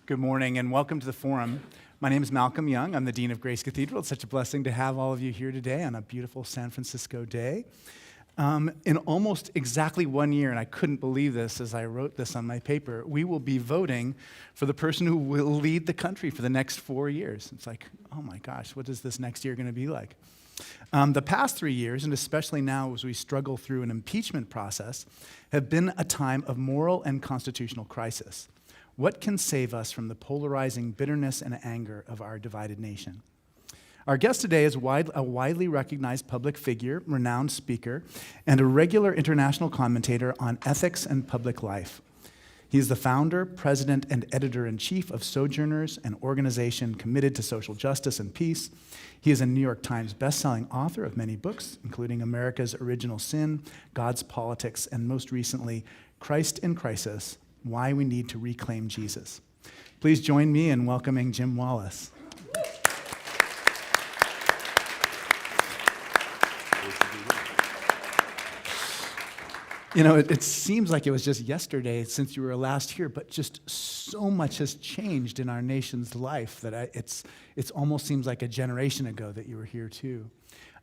Good morning and welcome to the forum. My name is Malcolm Young. I'm the Dean of Grace Cathedral. It's such a blessing to have all of you here today on a beautiful San Francisco day. In almost exactly 1 year, and I couldn't believe this as I wrote this on my paper, we will be voting for the person who will lead the country for the next 4 years. It's like, oh my gosh, what is this next year going to be like? The past 3 years, and especially now as we struggle through an impeachment process, have been a time of moral and constitutional crisis. What can save us from the polarizing bitterness and anger of our divided nation? Our guest today is a widely recognized public figure, renowned speaker, and a regular international commentator on ethics and public life. He is the founder, president, and editor-in-chief of Sojourners, an organization committed to social justice and peace. He is a New York Times bestselling author of many books, including America's Original Sin, God's Politics, and most recently, Christ in Crisis, Why We Need to Reclaim Jesus. Please join me in welcoming Jim Wallis. You know, it seems like it was just yesterday since you were last here, but just so much has changed in our nation's life that it's almost seems like a generation ago that you were here too.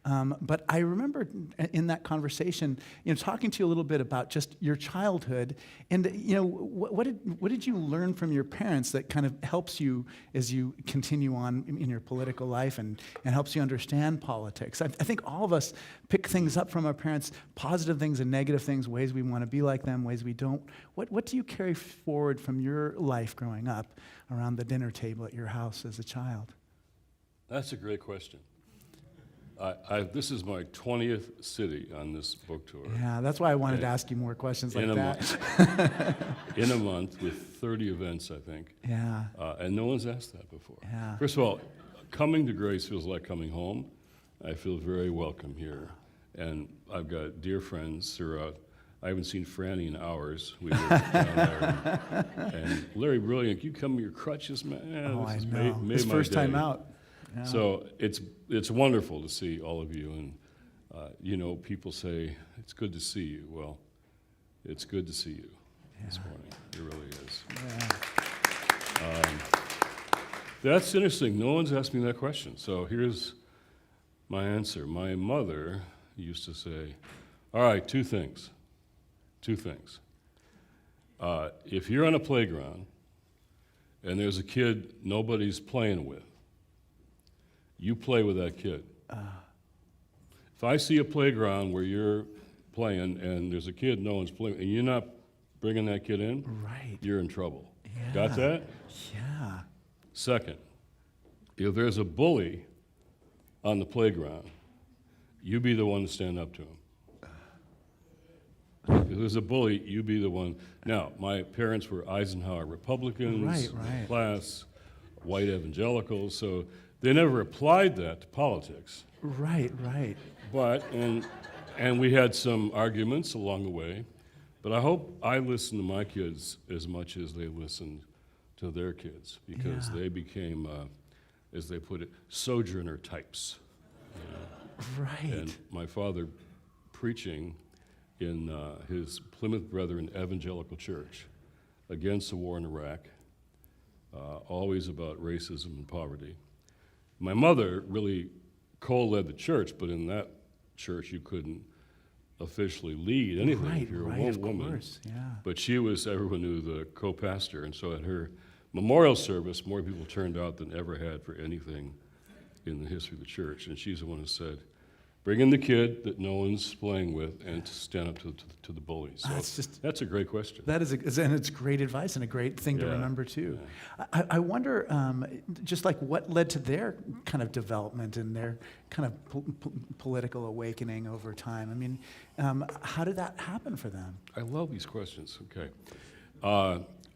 But I remember in that conversation, talking to you a little bit about just your childhood, and what did you learn from your parents that kind of helps you as you continue on in your political life and helps you understand politics? I think all of us pick things up from our parents, positive things and negative things, ways we want to be like them, ways we don't. What do you carry forward from your life growing up around the dinner table at your house as a child? That's a great question. This is my 20th city on this book tour. Yeah, that's why I wanted to ask you more questions like that. In a month with 30 events, I think. Yeah. And no one's asked that before. Yeah. First of all, coming to Grace feels like coming home. I feel very welcome here. And I've got dear friends throughout. I haven't seen Franny in hours. We were down there. And Larry Brilliant, you come with your crutches, man. Oh, this I is know. Made His my first day. time out. Yeah. So it's wonderful to see all of you, and people say it's good to see you. Well, it's good to see you this morning. It really is. Yeah. That's interesting. No one's asked me that question. So here's my answer. My mother used to say, "All right, two things. If you're on a playground and there's a kid nobody's playing with, you play with that kid. If I see a playground where you're playing and there's a kid no one's playing, and you're not bringing that kid in, Right. you're in trouble." Yeah. Got that? Yeah. Second, if there's a bully on the playground, you be the one to stand up to him. If there's a bully, you be the one. Now, my parents were Eisenhower Republicans, Right. class, white evangelicals, so they never applied that to politics. Right. But, and we had some arguments along the way, but I hope I listened to my kids as much as they listened to their kids, because they became, as they put it, sojourner types. Right. And my father preaching in his Plymouth Brethren Evangelical Church against the war in Iraq, always about racism and poverty. My mother really co-led the church, but in that church you couldn't officially lead anything if you're a woman. Course. Yeah. But she was, everyone knew, the co-pastor, and so at her memorial service, more people turned out than ever had for anything in the history of the church. And she's the one who said, "Bring in the kid that no one's playing with, and to stand up to the bullies." So that's a great question. That is, and it's great advice and a great thing to remember too. Yeah. I wonder, just like what led to their kind of development and their kind of political awakening over time. I mean, how did that happen for them? I love these questions. Okay,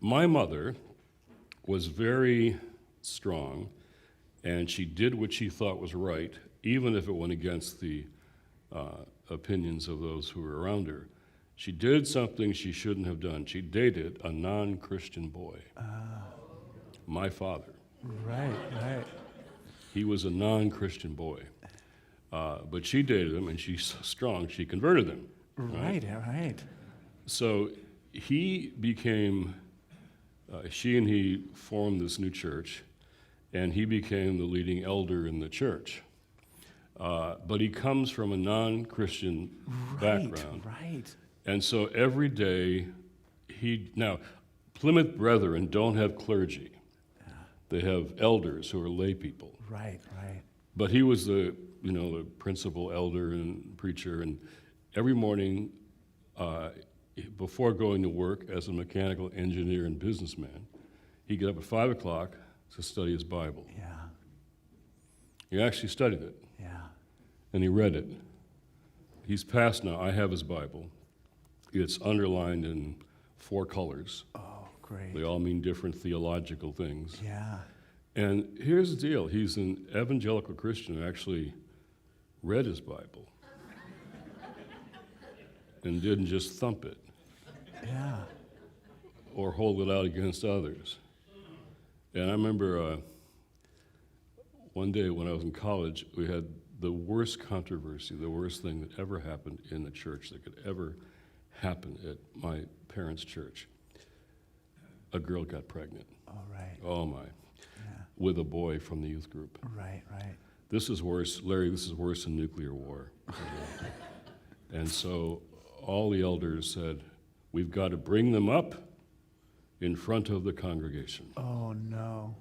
my mother was very strong, and she did what she thought was right, even if it went against the opinions of those who were around her. She did something she shouldn't have done. She dated a non-Christian boy. My father. Right. He was a non-Christian boy. But she dated him, and she's so strong, she converted him. Right. So he became She and he formed this new church, and he became the leading elder in the church. But he comes from a non-Christian background. Right. And so every day, now, Plymouth Brethren don't have clergy. They have elders who are lay people. Right. But he was the principal elder and preacher, and every morning, before going to work as a mechanical engineer and businessman, he'd get up at 5 o'clock to study his Bible. Yeah. He actually studied it, Yeah. and he read it. He's passed now. I have his Bible. It's underlined in 4 colors. Oh, great. They all mean different theological things. Yeah. And here's the deal. He's an evangelical Christian who actually read his Bible and didn't just thump it Yeah. or hold it out against others. And I remember one day when I was in college, we had the worst controversy, the worst thing that ever happened in the church that could ever happen at my parents' church. A girl got pregnant. All right. Oh my. With a boy from the youth group. Right. This is worse, Larry, this is worse than nuclear war. And so all the elders said, we've got to bring them up in front of the congregation Oh, no.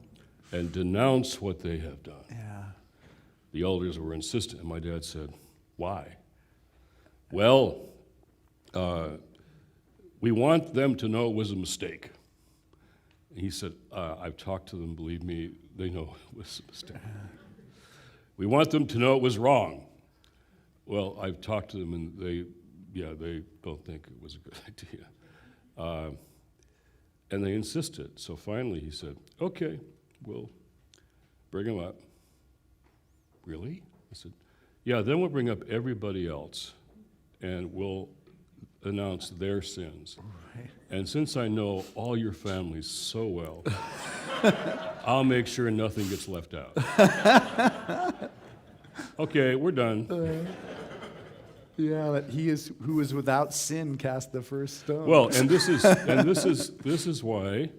and denounce what they have done. Yeah. The elders were insistent, and my dad said, why? Well, we want them to know it was a mistake. And he said, I've talked to them, believe me, they know it was a mistake. We want them to know it was wrong. Well, I've talked to them, and they don't think it was a good idea. And they insisted. So finally he said, okay, we'll bring them up. Really? I said, yeah, then we'll bring up everybody else, and we'll announce their sins. Right. And since I know all your families so well, I'll make sure nothing gets left out. Okay, we're done. Yeah, that he is who is without sin cast the first stone. Well, and this is why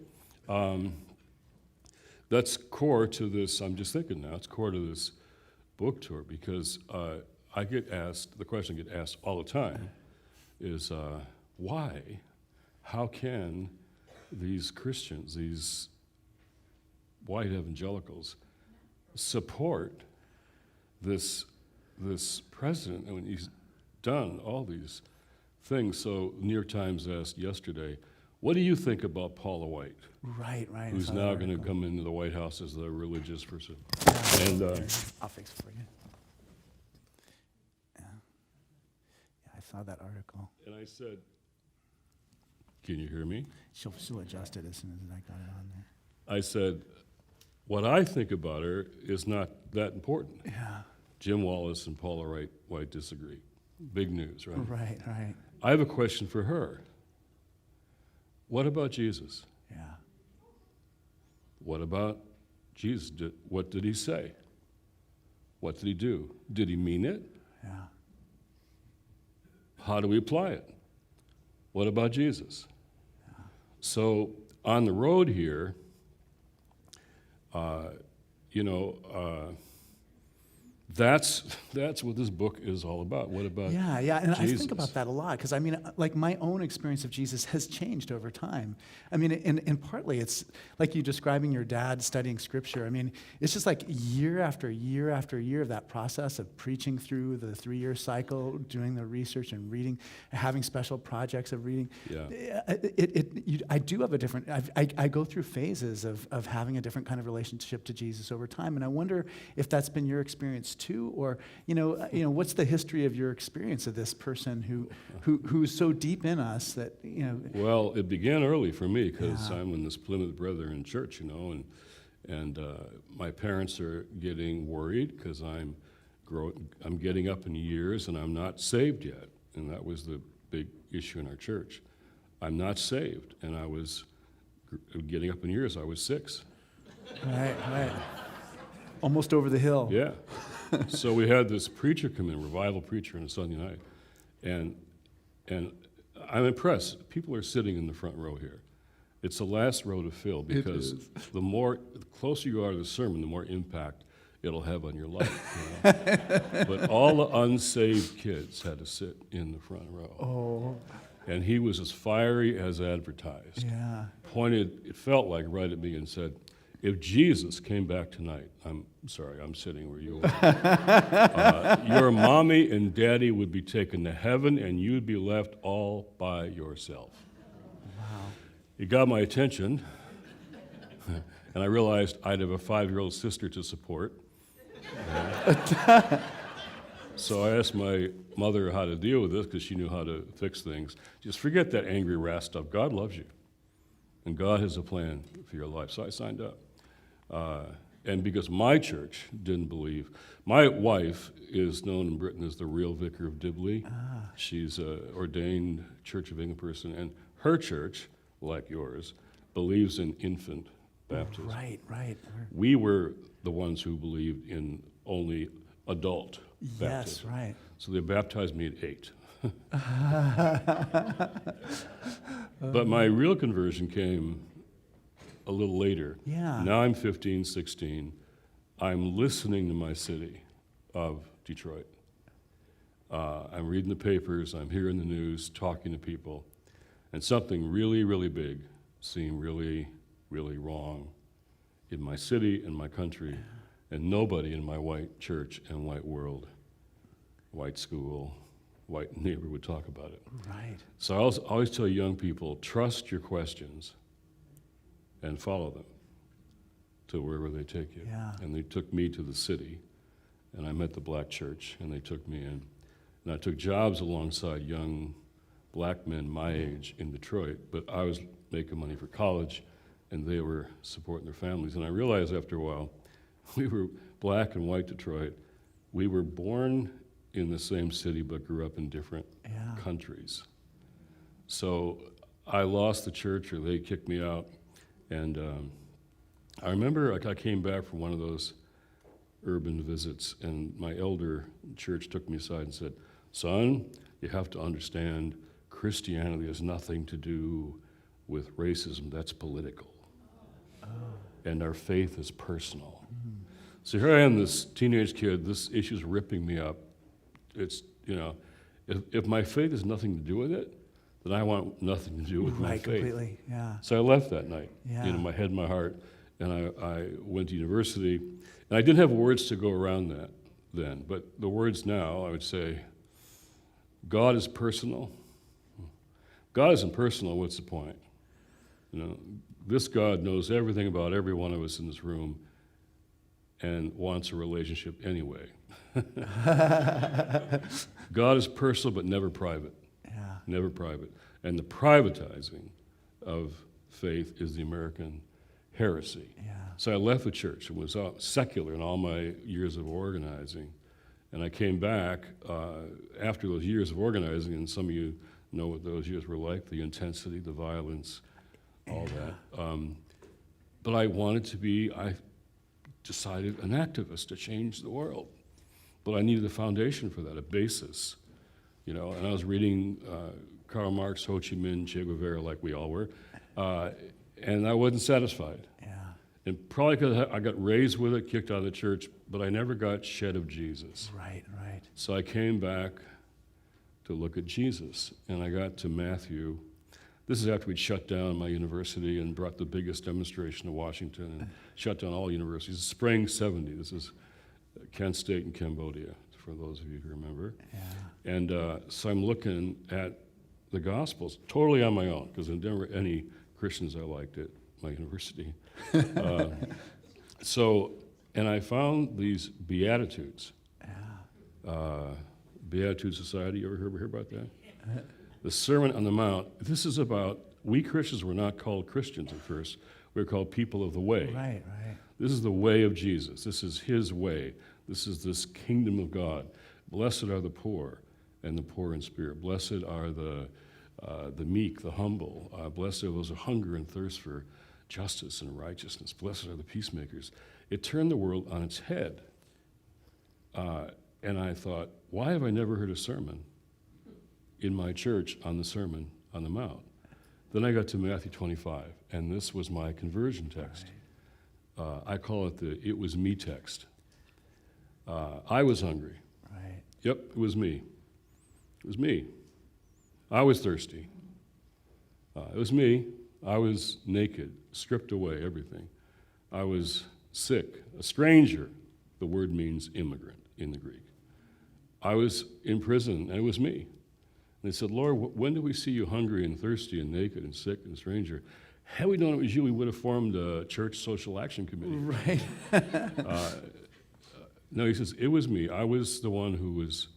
that's core to this. I'm just thinking now. It's core to this book tour because I get asked the question I get asked all the time is why? How can these Christians, these white evangelicals, support this president when he's done all these things? So New York Times asked yesterday, what do you think about Paula White, right. who's now going to come into the White House as the religious person? Yeah. And I'll fix it for you. Yeah, I saw that article. and I said, can you hear me? She'll adjust it as soon as I got it on there. I said, what I think about her is not that important. Yeah. Jim Wallis and Paula White disagree. Big news, right? Right. I have a question for her. What about Jesus? Yeah. What about Jesus? What did he say? What did he do? Did he mean it? Yeah. How do we apply it? What about Jesus? Yeah. So on the road here, that's what this book is all about. What about Yeah, and Jesus? I think about that a lot because I mean, like my own experience of Jesus has changed over time. I mean, and partly it's like you describing your dad studying Scripture. I mean, it's just like year after year after year of that process of preaching through the 3-year cycle, doing the research and reading, having special projects of reading. Yeah. I do have a different. I go through phases of having a different kind of relationship to Jesus over time, and I wonder if that's been your experience too, or what's the history of your experience of this person who's so deep in us that Well, it began early for me because I'm in this Plymouth Brethren church, and my parents are getting worried because I'm getting up in years and I'm not saved yet, and that was the big issue in our church. I'm not saved, and I was getting up in years. I was 6. Right. Almost over the hill. Yeah. So we had this preacher come in, revival preacher, on a Sunday night, and I'm impressed. People are sitting in the front row here. It's the last row to fill because the closer you are to the sermon, the more impact it'll have on your life. You know? But all the unsaved kids had to sit in the front row. Oh, And he was as fiery as advertised. yeah. Pointed, it felt like, right at me and said, if Jesus came back tonight, I'm sorry, I'm sitting where you are, your mommy and daddy would be taken to heaven and you'd be left all by yourself. Wow. It got my attention, and I realized I'd have a 5-year-old sister to support. So I asked my mother how to deal with this because she knew how to fix things. Just forget that angry, wrath stuff. God loves you, and God has a plan for your life. So I signed up. And because my church didn't believe, my wife is known in Britain as the real vicar of Dibley. She's an ordained Church of England person, and her church, like yours, believes in infant baptism. Right. We were the ones who believed in only adult Yes, baptism. right. So they baptized me at 8. But my real conversion came a little later. Yeah. Now I'm 15, 16. I'm listening to my city of Detroit. I'm reading the papers, I'm hearing the news, talking to people, and something really, really big seemed really, really wrong in my city and my country, and nobody in my white church and white world, white school, white neighbor would talk about it. Right. So I always tell young people, trust your questions and follow them to wherever they take you. Yeah. And they took me to the city, and I met the black church, and they took me in. And I took jobs alongside young black men my age in Detroit, but I was making money for college, and they were supporting their families. And I realized after a while, we were black and white Detroit. We were born in the same city, but grew up in different countries. So I lost the church, or they kicked me out. And I remember I came back from one of those urban visits, and my elder church took me aside and said, son, you have to understand Christianity has nothing to do with racism. That's political. And our faith is personal. So here I am, this teenage kid, this issue's ripping me up. It's, if my faith has nothing to do with it, then I want nothing to do with my Right, faith. completely, yeah. So I left that night, my head, my heart, and I went to university. And I didn't have words to go around that then, but the words now, I would say, God is personal. God isn't personal, what's the point? This God knows everything about every one of us in this room and wants a relationship anyway. God is personal, but never private. Yeah. Never private. And the privatizing of faith is the American heresy. Yeah. So I left the church and was secular in all my years of organizing. And I came back after those years of organizing, and some of you know what those years were like, the intensity, the violence, all that. But I wanted to be, I decided, an activist to change the world. But I needed a foundation for that, a basis. And I was reading Karl Marx, Ho Chi Minh, Che Guevara, like we all were, and I wasn't satisfied. Yeah. And probably because I got raised with it, kicked out of the church, but I never got shed of Jesus. Right. So I came back to look at Jesus, and I got to Matthew. This is after we'd shut down my university and brought the biggest demonstration to Washington and shut down all universities. Spring 70, this is Kent State in Cambodia, for those of you who remember. Yeah. And so I'm looking at the Gospels, totally on my own, because there never any Christians I liked at my university. And I found these Beatitudes. Beatitudes Society, you ever hear about that? The Sermon on the Mount. This is about, we Christians were not called Christians at first. We were called people of the way. Right. This is the way of Jesus. This is his way. This is this kingdom of God. Blessed are the poor and the poor in spirit. Blessed are the meek, the humble. Blessed are those who hunger and thirst for justice and righteousness. Blessed are the peacemakers. It turned the world on its head. And I thought, why have I never heard a sermon in my church on the Sermon on the Mount? Then I got to Matthew 25, and this was my conversion text. I call it the "it was me" text. I was hungry. Right. Yep, it was me. It was me. I was thirsty. It was me. I was naked, stripped away, everything. I was sick, a stranger. The word means immigrant in the Greek. I was in prison, and it was me. And they said, Lord, when did we see you hungry and thirsty and naked and sick and a stranger? Had we known it was you, we would have formed a church social action committee. Right. No, he says, it was me. I was the one who was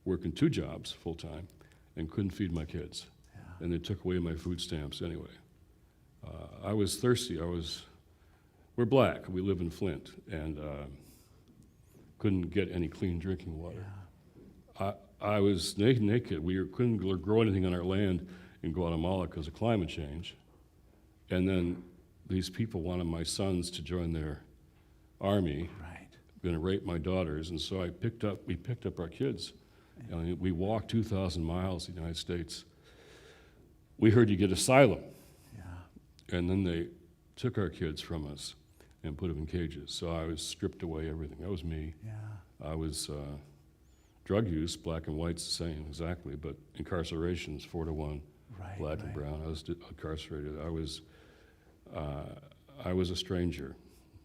working 2 jobs full-time and couldn't feed my kids. Yeah. And they took away my food stamps anyway. I was thirsty. We're black. We live in Flint, and couldn't get any clean drinking water. Yeah. I was naked. We couldn't grow anything on our land in Guatemala because of climate change. And then these people wanted my sons to join their army, Right. going to rape my daughters, and so we picked up our kids, and we walked 2,000 miles to the United States. We heard you get asylum, Yeah. and then they took our kids from us and put them in cages. So I was stripped away everything. That was me. Yeah. I was drug use, black and white's the same exactly, but incarceration's 4-to-1, Right. black and brown. I was incarcerated. I was a stranger,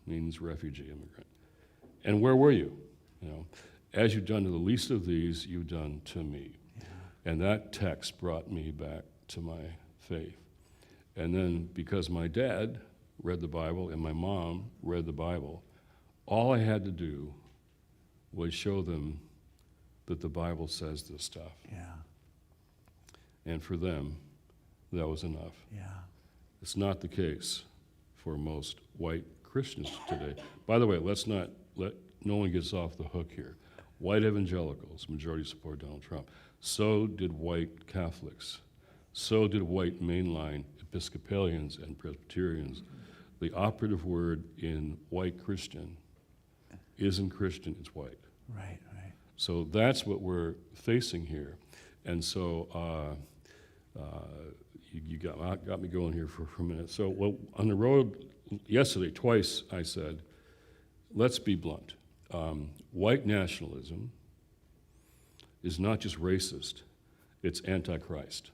means refugee, immigrant. And where were you? You know, as you've done to the least of these, you've done to me. Yeah. And that text brought me back to my faith. And then because my dad read the Bible and my mom read the Bible, all I had to do was show them that the Bible says this stuff. Yeah. And for them, that was enough. Yeah. It's not the case for most white Christians today. By the way, no one gets off the hook here. White evangelicals, majority support Donald Trump. So did white Catholics. So did white mainline Episcopalians and Presbyterians. The operative word in white Christian isn't Christian, it's white. Right. Right. So that's what we're facing here. And so you got me going here for a minute. So on the road yesterday, twice I said, let's be blunt. White nationalism is not just racist, it's Antichrist.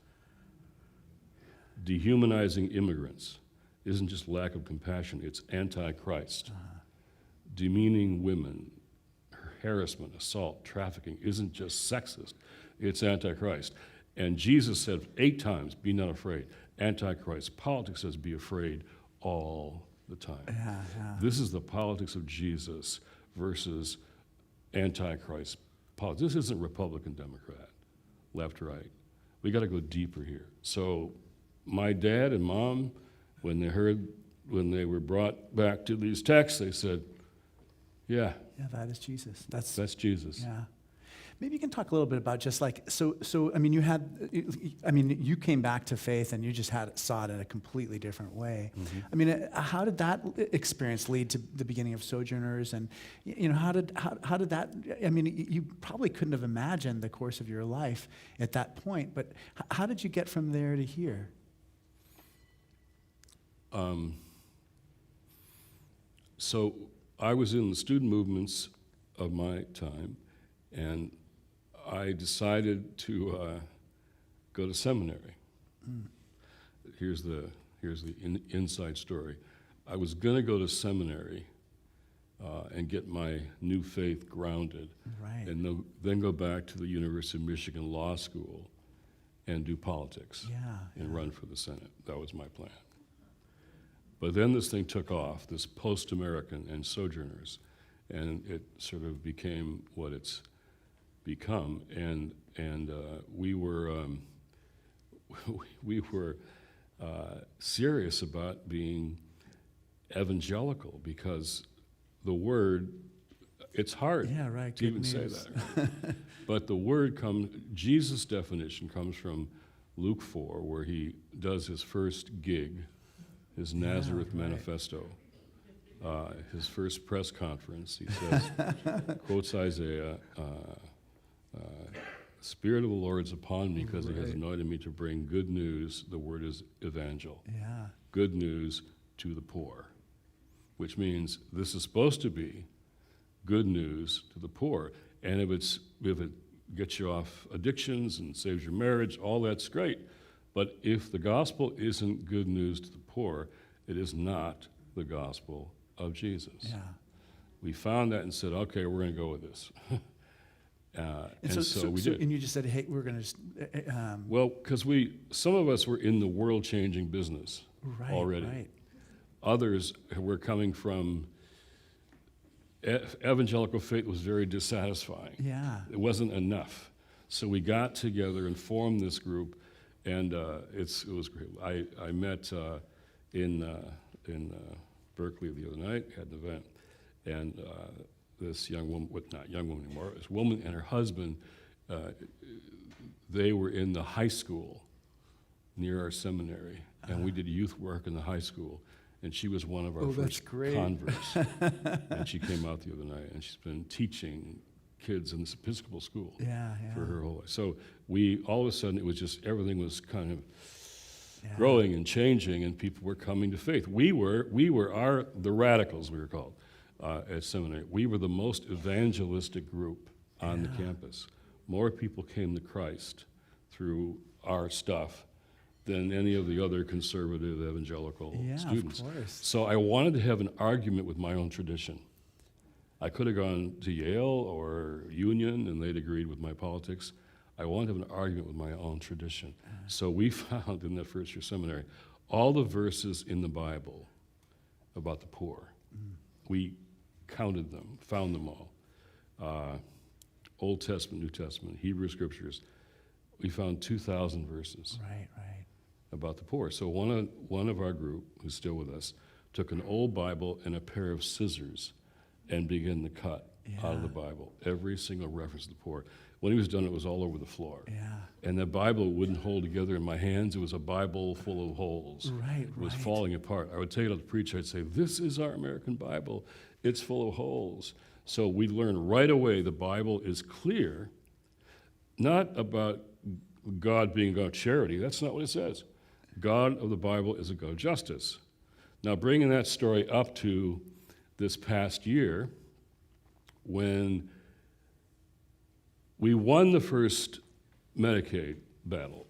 Dehumanizing immigrants isn't just lack of compassion, it's Antichrist. Demeaning women, harassment, assault, trafficking isn't just sexist, it's Antichrist. And Jesus said 8 times, be not afraid. Antichrist. Politics says be afraid all the time. Yeah. Yeah. This is the politics of Jesus versus Antichrist politics. This isn't Republican, Democrat, left, right. We got to go deeper here. So my dad and mom, when they were brought back to these texts, they said, yeah, That is Jesus. that's Jesus. Yeah. Maybe you can talk a little bit about just like, so I mean, you came back to faith and you just saw it in a completely different way. Mm-hmm. I mean, how did that experience lead to the beginning of Sojourners? And, you know, how did that, I mean, you probably couldn't have imagined the course of your life at that point, but how did you get from there to here? So I was in the student movements of my time, and I decided to go to seminary. Here's the inside story. I was going to go to seminary and get my new faith grounded, Right. and then go back to the University of Michigan Law School and do politics and run for the Senate. That was my plan. But then this thing took off, this post-American and Sojourners, and it sort of became what it's become. And we were serious about being evangelical because the word, it's hard to even say that. Right? But the word Jesus' definition comes from Luke 4, where he does his first gig, his Nazareth manifesto, his first press conference. He says, quotes Isaiah, The Spirit of the Lord is upon me because He has Right. anointed me to bring good news. The word is evangel. Yeah. Good news to the poor, which means this is supposed to be good news to the poor. And if it gets you off addictions and saves your marriage, all that's great. But if the gospel isn't good news to the poor, it is not the gospel of Jesus. Yeah. We found that and said, okay, we're going to go with this. And so we did. And you just said, hey, we're going to. Well, because some of us were in the world-changing business already. Right. Others were coming from evangelical faith was very dissatisfying. Yeah. It wasn't enough. So we got together and formed this group, and it was great. I met in Berkeley the other night, had an event, and this young woman, not young woman anymore, this woman and her husband, they were in the high school near our seminary, and we did youth work in the high school, and she was one of our that's first great. converts. And she came out the other night, and she's been teaching kids in this Episcopal school Yeah. for her whole life. So all of a sudden, it was just, everything was kind of Yeah. growing and changing, and people were coming to faith. The radicals, we were called at seminary. We were the most evangelistic group on the campus. More people came to Christ through our stuff than any of the other conservative evangelical students. Of course. So I wanted to have an argument with my own tradition. I could have gone to Yale or Union, and they'd agreed with my politics. I wanted to have an argument with my own tradition. So we found in that first year seminary all the verses in the Bible about the poor. We counted them, found them all. Old Testament, New Testament, Hebrew Scriptures. We found 2,000 verses Right. about the poor. So one of our group, who's still with us, took an old Bible and a pair of scissors and began to cut out of the Bible every single reference to the poor. When he was done, it was all over the floor. Yeah. And the Bible wouldn't hold together in my hands. It was a Bible full of holes. Right. It was falling apart. I would take it out to preach. I'd say, this is our American Bible. It's full of holes. So we learned right away the Bible is clear, not about God being about charity. That's not what it says. God of the Bible is a God of justice. Now, bringing that story up to this past year, when we won the first Medicaid battle,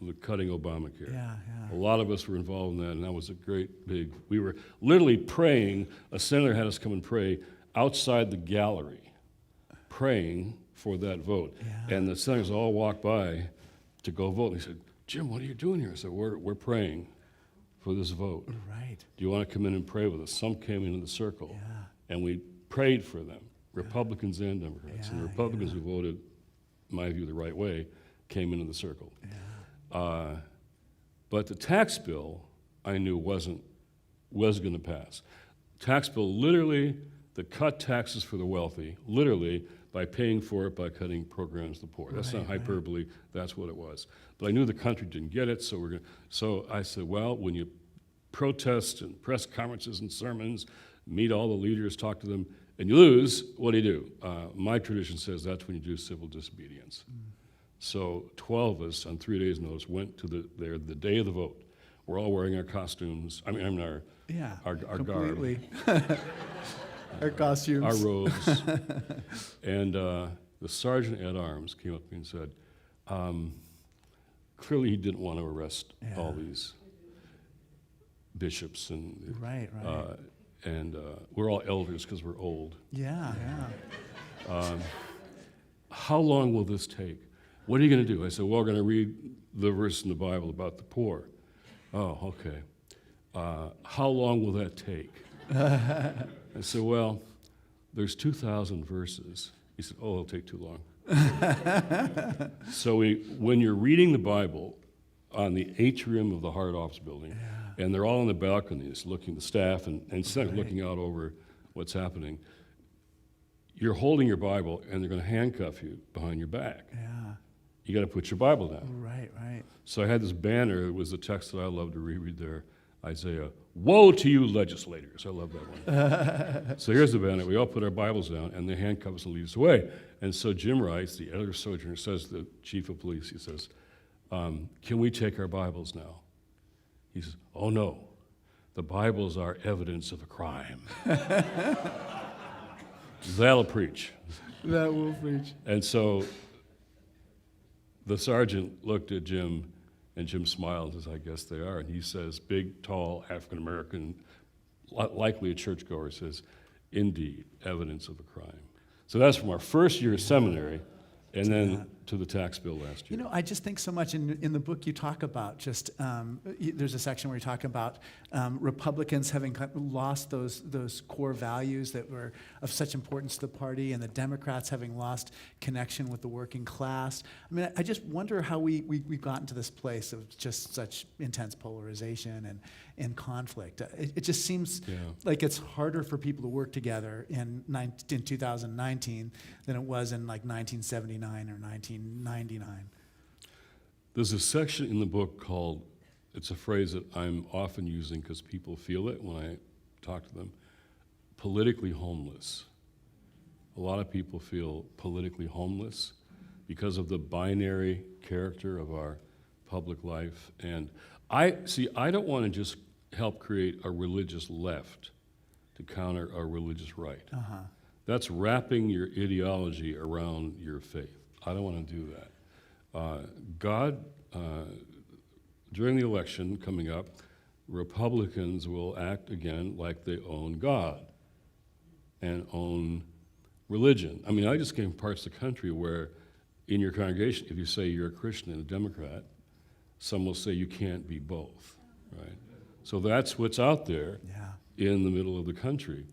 the cutting Obamacare. Yeah. A lot of us were involved in that, and that was a great big, we were literally praying. A senator had us come and pray outside the gallery, praying for that vote. Yeah. And the senators all walked by to go vote. And he said, Jim, what are you doing here? I said, we're praying for this vote. Right. Do you want to come in and pray with us? Some came into the circle, Yeah. and we prayed for them, Republicans and Democrats. And the Yeah, Republicans who voted, in my view, the right way, came into the circle. But the tax bill, I knew was going to pass. Tax bill literally, to cut taxes for the wealthy, literally by paying for it by cutting programs to the poor. That's not hyperbole, that's what it was. But I knew the country didn't get it, so I said, well, when you protest and press conferences and sermons, meet all the leaders, talk to them, and you lose, what do? My tradition says that's when you do civil disobedience. So 12 of us, on 3 days' notice, went to the day of the vote. We're all wearing our costumes, our completely. garb, Our costumes. our robes. And the sergeant at arms came up to me and said, clearly he didn't want to arrest all these bishops and Right. and we're all elders because we're old. Yeah. How long will this take? What are you going to do? I said, well, we're going to read the verse in the Bible about the poor. Oh, okay. How long will that take? I said, well, there's 2,000 verses. He said, oh, it'll take too long. So when you're reading the Bible on the atrium of the Hart Office building, and they're all on the balconies looking, the staff, and looking out over what's happening, you're holding your Bible, and they're going to handcuff you behind your back. Yeah. You got to put your Bible down. Right. So I had this banner. It was the text that I love to reread there. Isaiah, woe to you legislators. I love that one. So here's the banner. We all put our Bibles down, and the handcuffs and leads away. And so Jim Rice, the editor of Sojourners, says to the chief of police, he says, can we take our Bibles now? He says, oh no, the Bibles are evidence of a crime. That'll preach. That will preach. And so the sergeant looked at Jim, and Jim smiled, as I guess they are, and he says, big, tall, African-American, likely a churchgoer, says, indeed, evidence of a crime. So that's from our first year of seminary, and then to the tax bill last year. You know, I just think so much in the book you talk about just, there's a section where you talk about Republicans having lost those core values that were of such importance to the party, and the Democrats having lost connection with the working class. I mean, I just wonder how we've gotten to this place of just such intense polarization and conflict. It just seems like it's harder for people to work together in 2019 than it was in like 1979 or 1999. There's a section in the book called, it's a phrase that I'm often using because people feel it when I talk to them, politically homeless. A lot of people feel politically homeless because of the binary character of our public life. And I don't want to just help create a religious left to counter a religious right. That's wrapping your ideology around your faith. I don't want to do that. God, during the election coming up, Republicans will act again like they own God and own religion. I mean, I just came from parts of the country where in your congregation, if you say you're a Christian and a Democrat, some will say you can't be both, right? So that's what's out there in the middle of the country.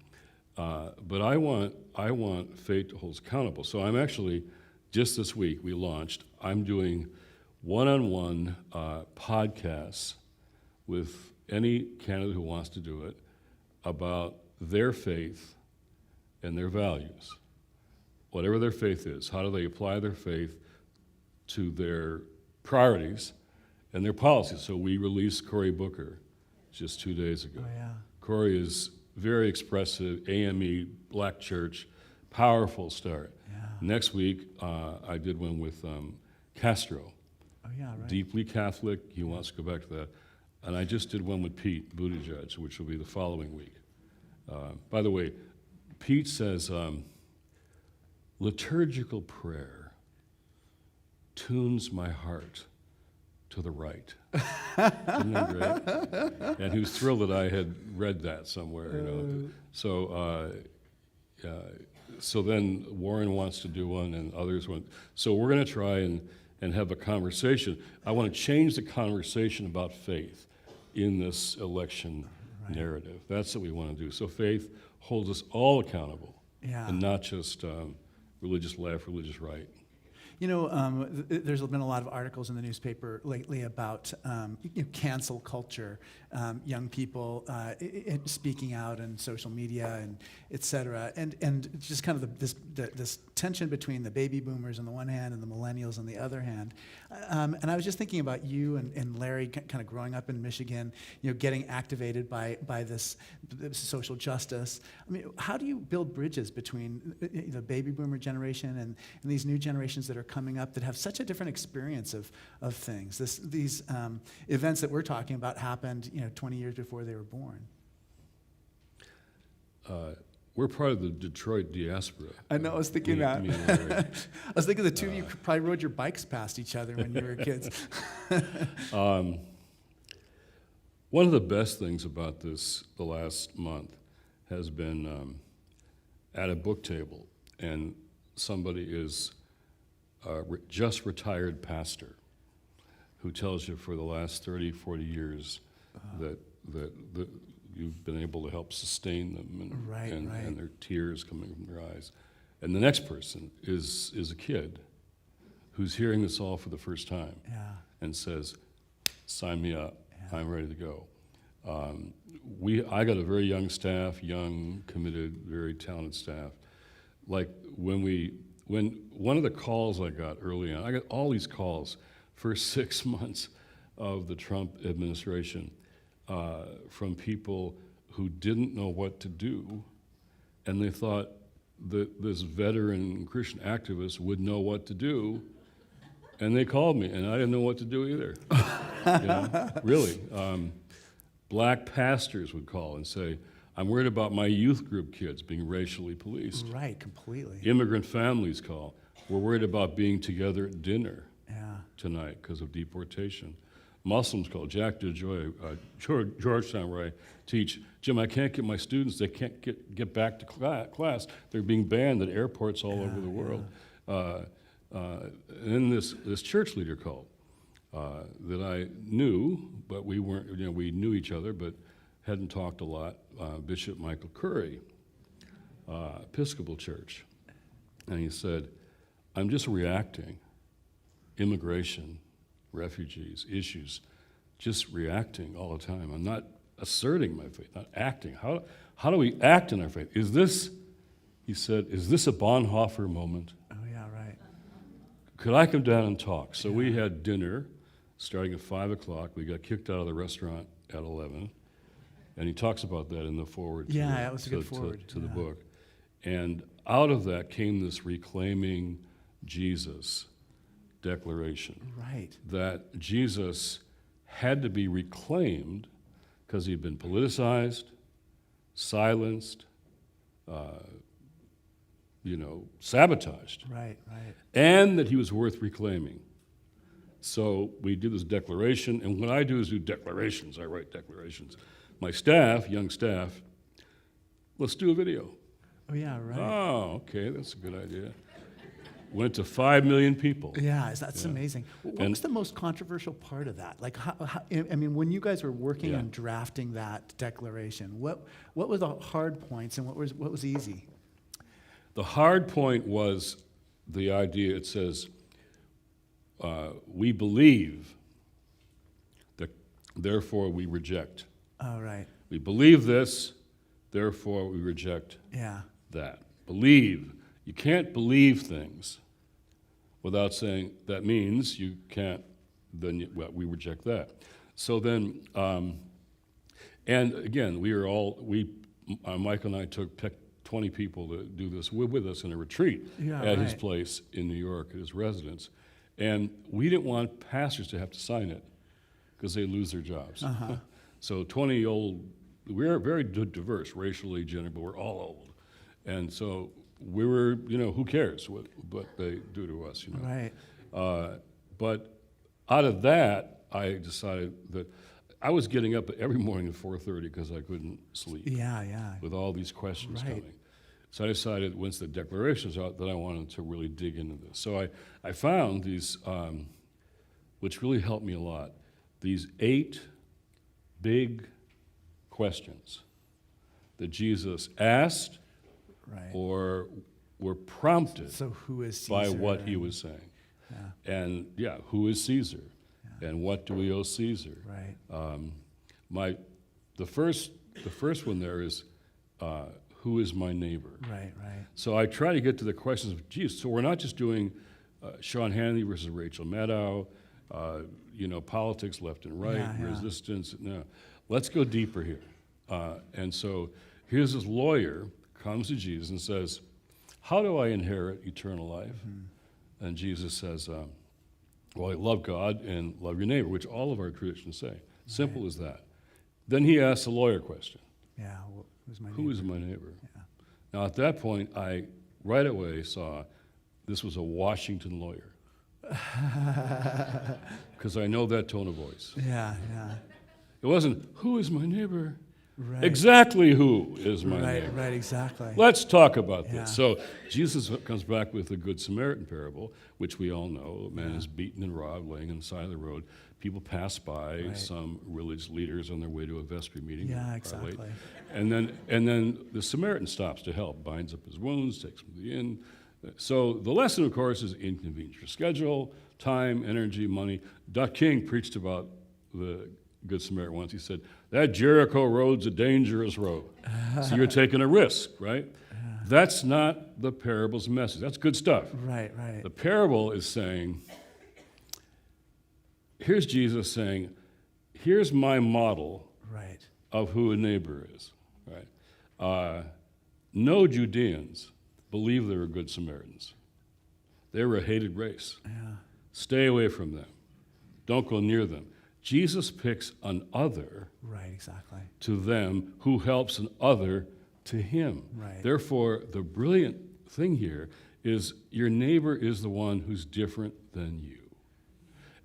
But I want faith to hold us accountable. So I'm actually, just this week we launched, I'm doing one-on-one podcasts with any candidate who wants to do it about their faith and their values. Whatever their faith is, how do they apply their faith to their priorities and their policies? So we released Cory Booker just 2 days ago. Cory is very expressive, AME, black church, powerful start. Next week, I did one with Castro. Deeply Catholic, he wants to go back to that. And I just did one with Pete Buttigieg, which will be the following week. By the way, Pete says, liturgical prayer tunes my heart to the right. Isn't that great? And he was thrilled that I had read that somewhere, you know. So then Warren wants to do one, and others want. So we're going to try and have a conversation. I want to change the conversation about faith in this election narrative. That's what we want to do. So faith holds us all accountable, and not just religious left, religious right. You know, there's been a lot of articles in the newspaper lately about cancel culture, young people speaking out on social media and et cetera, and just kind of this tension between the baby boomers on the one hand and the millennials on the other hand. And I was just thinking about you and Larry kind of growing up in Michigan, you know, getting activated by this social justice. I mean, how do you build bridges between the baby boomer generation and these new generations that are coming up that have such a different experience of things? These events that we're talking about happened, 20 years before they were born. We're part of the Detroit diaspora. I know, I was thinking that. I was thinking the two of you probably rode your bikes past each other when you were kids. One of the best things about the last month has been at a book table, and somebody is just retired pastor who tells you for the last 30, 40 years that you've been able to help sustain them and their tears coming from their eyes. And the next person is a kid who's hearing this all for the first time and says, sign me up, I'm ready to go. I got a very young staff, young, committed, very talented staff. Like when one of the calls I got early on, I got all these calls for 6 months of the Trump administration. from people who didn't know what to do, and they thought that this veteran Christian activist would know what to do, and they called me, and I didn't know what to do either. Really. Black pastors would call and say, I'm worried about my youth group kids being racially policed. Right, completely. Immigrant families call. We're worried about being together at dinner tonight because of deportation. Muslims call. Jack DeJoy, Georgetown, where I teach. Jim, I can't get my students. They can't get back to class. They're being banned at airports all over the world. And then this church leader called that I knew, but we weren't. We knew each other, but hadn't talked a lot. Bishop Michael Curry, Episcopal Church, and he said, "I'm just reacting. Immigration, refugees, issues, just reacting all the time. I'm not asserting my faith, not acting. How do we act in our faith? Is this," he said, "is this a Bonhoeffer moment? Oh, yeah, right. Could I come down and talk?" So we had dinner starting at 5 o'clock. We got kicked out of the restaurant at 11. And he talks about that in the foreword to, that was a good foreword. to the book. And out of that came this reclaiming Jesus declaration. Right. That Jesus had to be reclaimed because he'd been politicized, silenced, sabotaged. Right, right. And that he was worth reclaiming. So we do this declaration, and what I do is do declarations. I write declarations. My staff, young staff, let's do a video. Oh, yeah, right. Oh, okay, that's a good idea. Went to 5 million people. Yeah, that's amazing. What was the most controversial part of that? Like, when you guys were working on drafting that declaration, what were the hard points and what was easy? The hard point was the idea. It says, we believe that, therefore we reject. Oh, right. We believe this, therefore we reject that. Believe. You can't believe things without saying that means you can't, then we reject that. So then, and again, Michael and I picked 20 people to do this with us in a retreat at his place in New York, at his residence. And we didn't want pastors to have to sign it because they lose their jobs. So 20 old, we're very diverse, racially, gender, but we're all old. And so we were, who cares what they do to us, Right. But out of that, I decided that I was getting up every morning at 4:30 because I couldn't sleep. Yeah. With all these questions coming. So I decided once the declaration's out that I wanted to really dig into this. So I found these, which really helped me a lot, these 8 big questions that Jesus asked or were prompted who is Caesar by what he was saying. And who is Caesar? And what do we owe Caesar? Right. The first one there is, who is my neighbor? Right. So I try to get to the questions of Jesus. So we're not just doing Sean Hannity versus Rachel Maddow, politics left and right, resistance. No, let's go deeper here. And so here's this lawyer comes to Jesus and says, how do I inherit eternal life? And Jesus says, well, love God and love your neighbor, which all of our traditions say. Simple as that. Then he asks a lawyer question. Yeah, well, who's my neighbor? Who is my neighbor? Yeah. Now, at that point, I right away saw this was a Washington lawyer. Because I know that tone of voice. Yeah. It wasn't, who is my neighbor? Right. Exactly who is my neighbor? Right, exactly. Let's talk about this. So Jesus comes back with the Good Samaritan parable, which we all know. A man is beaten and robbed, laying on the side of the road. People pass by, some religious leaders on their way to a vestry meeting. Yeah, exactly. And then the Samaritan stops to help, binds up his wounds, takes him to the inn. So the lesson, of course, is inconvenience your schedule, time, energy, money. Dr. King preached about the Good Samaritan once. He said, that Jericho road's a dangerous road. So you're taking a risk, right? That's not the parable's message. That's good stuff. Right. The parable is saying, here's Jesus saying, here's my model Right. of who a neighbor is. Right? No Judeans believe they were good Samaritans. They were a hated race. Yeah. Stay away from them. Don't go near them. Jesus picks an other Right, exactly. to them who helps an other to him. Right. Therefore, the brilliant thing here is your neighbor is the one who's different than you.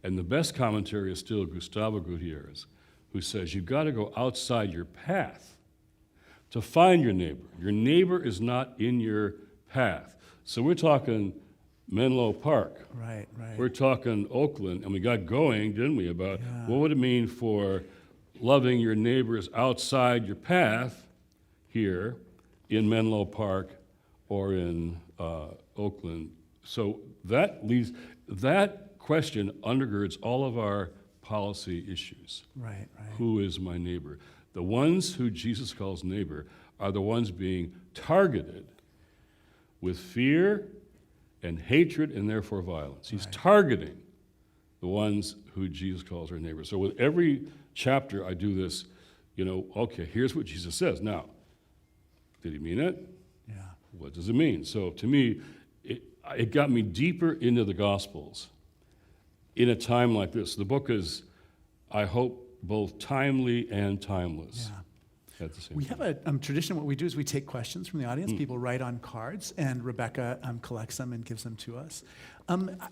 And the best commentary is still Gustavo Gutierrez, who says you've got to go outside your path to find your neighbor. Your neighbor is not in your path. So we're talking Menlo Park. Right, right. We're talking Oakland, and we got going, didn't we, about what would it mean for loving your neighbors outside your path here in Menlo Park or in Oakland. So that question undergirds all of our policy issues. Right, right. Who is my neighbor? The ones who Jesus calls neighbor are the ones being targeted with fear and hatred and therefore violence. He's targeting the ones who Jesus calls our neighbor. So with every chapter I do this, okay, here's what Jesus says. Now, did he mean it? Yeah. What does it mean? So to me, it got me deeper into the Gospels in a time like this. The book is, I hope, both timely and timeless. Yeah. At the same We time. have a tradition. What we do is we take questions from the audience. People write on cards, and Rebecca collects them and gives them to us.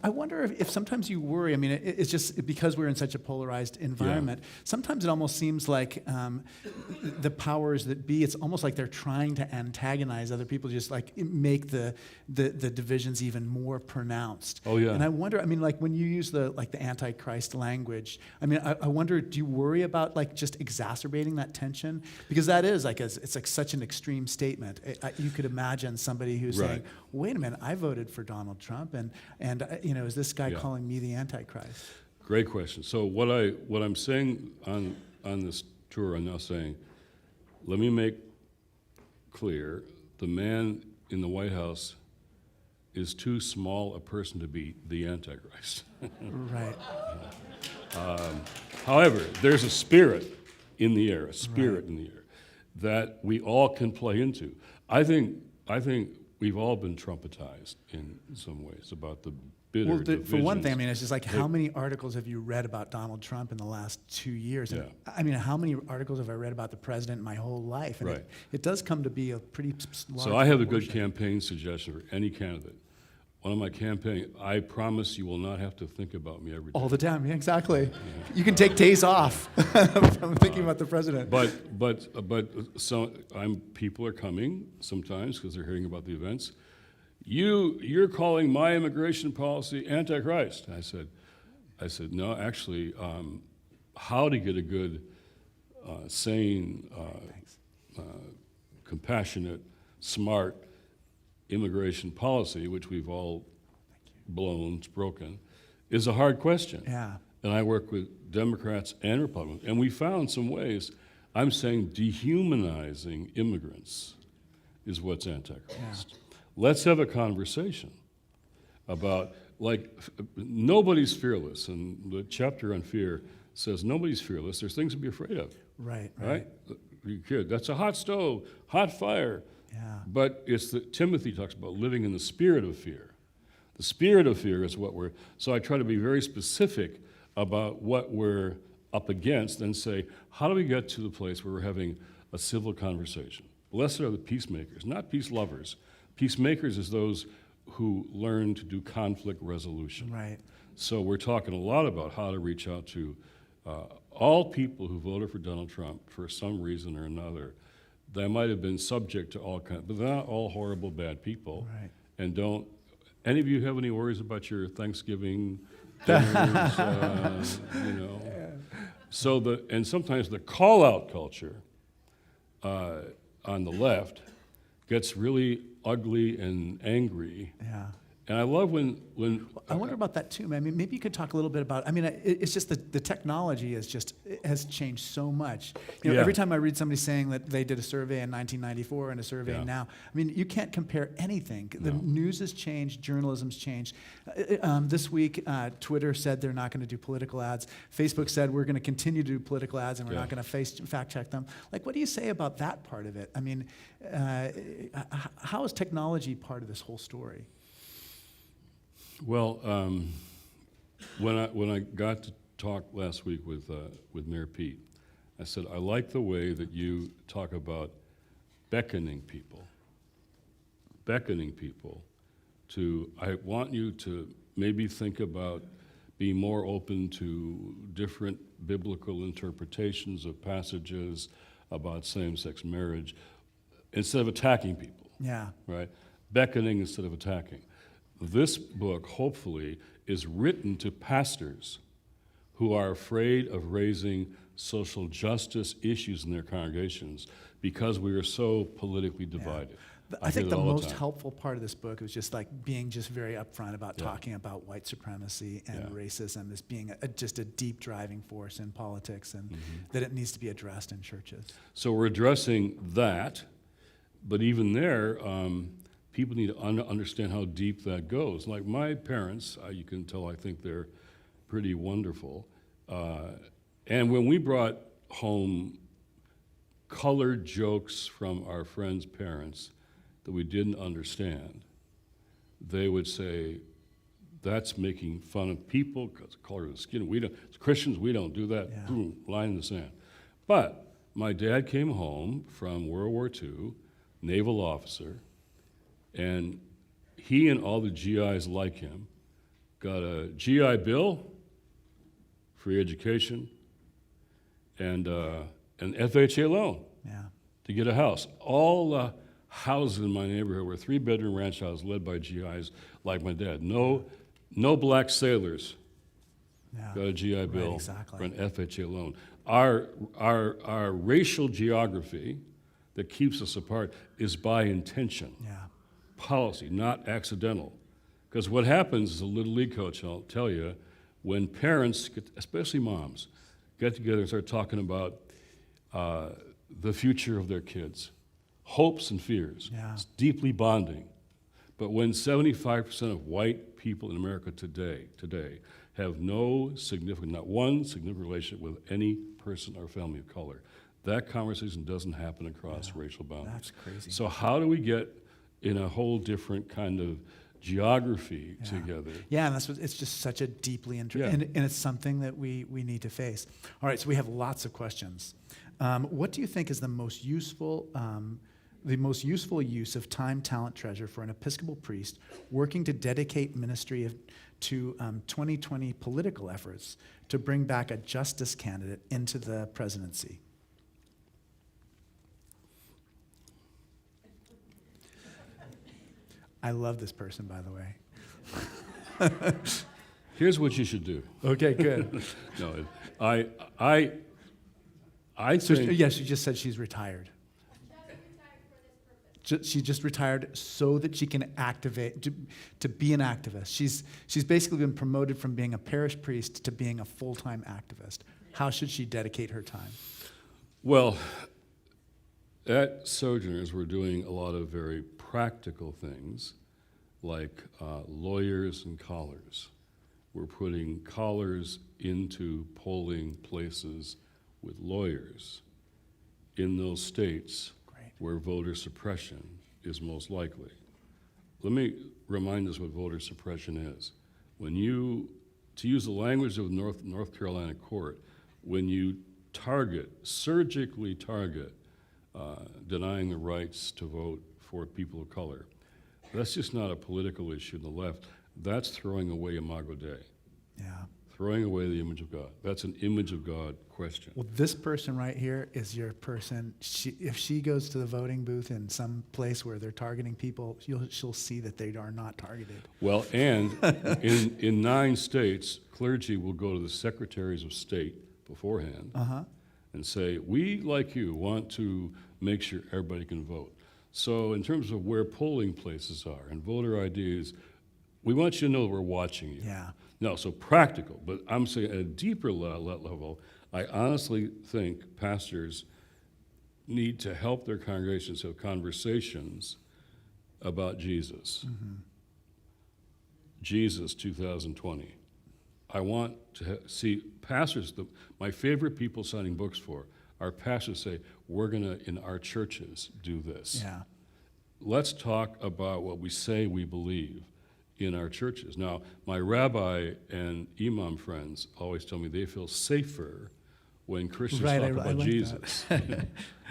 I wonder if sometimes you worry. I mean, it's just because we're in such a polarized environment. Sometimes it almost seems like the powers that be. It's almost like they're trying to antagonize other people, just like make the divisions even more pronounced. Oh yeah. And I wonder. I mean, like when you use the Antichrist language. I mean, I wonder. Do you worry about just exacerbating that tension? Because that is it's like such an extreme statement. You could imagine somebody who's saying, "Wait a minute, I voted for Donald Trump, and is this guy calling me the Antichrist?" Great question. So what I'm saying on this tour, I'm now saying, let me make clear: the man in the White House is too small a person to be the Antichrist. Right. However, there's a spirit in the air, in the air, that we all can play into. I think we've all been trumpetized in some ways about the bitter Well, for one divisions. thing, I mean, it's just like, how many articles have you read about Donald Trump in the last 2 years? And, I mean, how many articles have I read about the president my whole life? And it does come to be a pretty large So I have a good proportion. campaign suggestion for any candidate. One of my campaign, I promise you will not have to think about me every day. All the time, yeah, exactly. You can take days off from thinking about the president. So people are coming sometimes because they're hearing about the events. You're calling my immigration policy Antichrist. I said no, actually, how to get a good, sane, compassionate, smart immigration policy, which we've all blown, it's broken, is a hard question. Yeah. And I work with Democrats and Republicans, and we found some ways. I'm saying dehumanizing immigrants is what's Antichrist. Yeah. Let's have a conversation about, nobody's fearless, and the chapter on fear says nobody's fearless. There's things to be afraid of. Right? You kid. That's a hot stove, hot fire. Yeah. But Timothy talks about living in the spirit of fear. The spirit of fear is what so I try to be very specific about what we're up against and say, how do we get to the place where we're having a civil conversation? Blessed are the peacemakers, not peace lovers. Peacemakers is those who learn to do conflict resolution. Right. So we're talking a lot about how to reach out to all people who voted for Donald Trump for some reason or another. They might have been subject to all kinds, but they're not all horrible, bad people. Right. And any of you have any worries about your Thanksgiving dinners? So and sometimes the call-out culture on the left gets really ugly and angry. Yeah. And I love when I wonder about that too. I mean, maybe you could talk a little bit about. I mean, it's just the technology has changed so much. You know, Yeah. every time I read somebody saying that they did a survey in 1994 and a survey Yeah. now, I mean, you can't compare anything. The No. news has changed, journalism's changed. This week, Twitter said they're not going to do political ads. Facebook said we're going to continue to do political ads and we're Yeah. not going to fact check them. Like, what do you say about that part of it? I mean, how is technology part of this whole story? Well, when I got to talk last week with Mayor Pete, I said, I like the way that you talk about beckoning people to, I want you to maybe think about being more open to different biblical interpretations of passages about same-sex marriage instead of attacking people, Yeah. right? Beckoning instead of attacking. This book, hopefully, is written to pastors who are afraid of raising social justice issues in their congregations because we are so politically divided. I think hear the that all most time. helpful part of this book was just like being just very upfront about Yeah. talking about white supremacy and Yeah. racism as being just a deep driving force in politics and Mm-hmm. that it needs to be addressed in churches. So we're addressing that, but even there, people need to understand how deep that goes. Like my parents, you can tell I think they're pretty wonderful. And when we brought home colored jokes from our friends' parents that we didn't understand, they would say, that's making fun of people because of the color of the skin. We don't, as Christians, we don't do that. Yeah. Boom, line in the sand. But my dad came home from World War II, naval officer, and he and all the GIs like him got a GI Bill, free education, and an FHA loan Yeah. to get a house. All the houses in my neighborhood were 3-bedroom ranch houses led by GIs like my dad. No black sailors Yeah. got a GI Bill exactly. for an FHA loan. Our racial geography that keeps us apart is by intention. Yeah. Policy, not accidental. Because what happens as a Little League coach, I'll tell you, when parents, especially moms, get together and start talking about the future of their kids, hopes and fears, Yeah. it's deeply bonding. But when 75% of white people in America today have no significant, not one significant relationship with any person or family of color, that conversation doesn't happen across racial boundaries. That's crazy. So how do we get in a whole different kind of geography together? Yeah, and that's what, it's just such a deeply Yeah. and it's something that we need to face. All right, so we have lots of questions. What do you think is the most useful use of time, talent, treasure for an Episcopal priest working to dedicate ministry to 2020 political efforts to bring back a justice candidate into the presidency? I love this person, by the way. Here's what you should do. Okay, good. No, I So, think, yes, she just said she's retired. She just retired so that she can activate, to be an activist. She's basically been promoted from being a parish priest to being a full-time activist. How should she dedicate her time? well, at Sojourners, we're doing a lot of very practical things like lawyers and collars. We're putting collars into polling places with lawyers in those states Great. where voter suppression is most likely. Let me remind us what voter suppression is. When you, to use the language of North Carolina court, when you surgically target denying the rights to vote for people of color, that's just not a political issue on the left. That's throwing away Imago Dei, Yeah. throwing away the image of God. That's an image of God question. Well, this person right here is your person. If she goes to the voting booth in some place where they're targeting people, she'll see that they are not targeted. Well, and in 9 states, clergy will go to the secretaries of state beforehand and say, we, like you, want to make sure everybody can vote. So in terms of where polling places are and voter IDs, We want you to know that we're watching you. Yeah. No, so practical. But I'm saying at a deeper level, I honestly think pastors need to help their congregations have conversations about Jesus. Jesus 2020. I want to see pastors, my favorite people signing books for are pastors say, we're going to, in our churches, do this. Yeah. Let's talk about what we say we believe in our churches. Now, my rabbi and imam friends always tell me they feel safer when Christians Right, talk I about like Jesus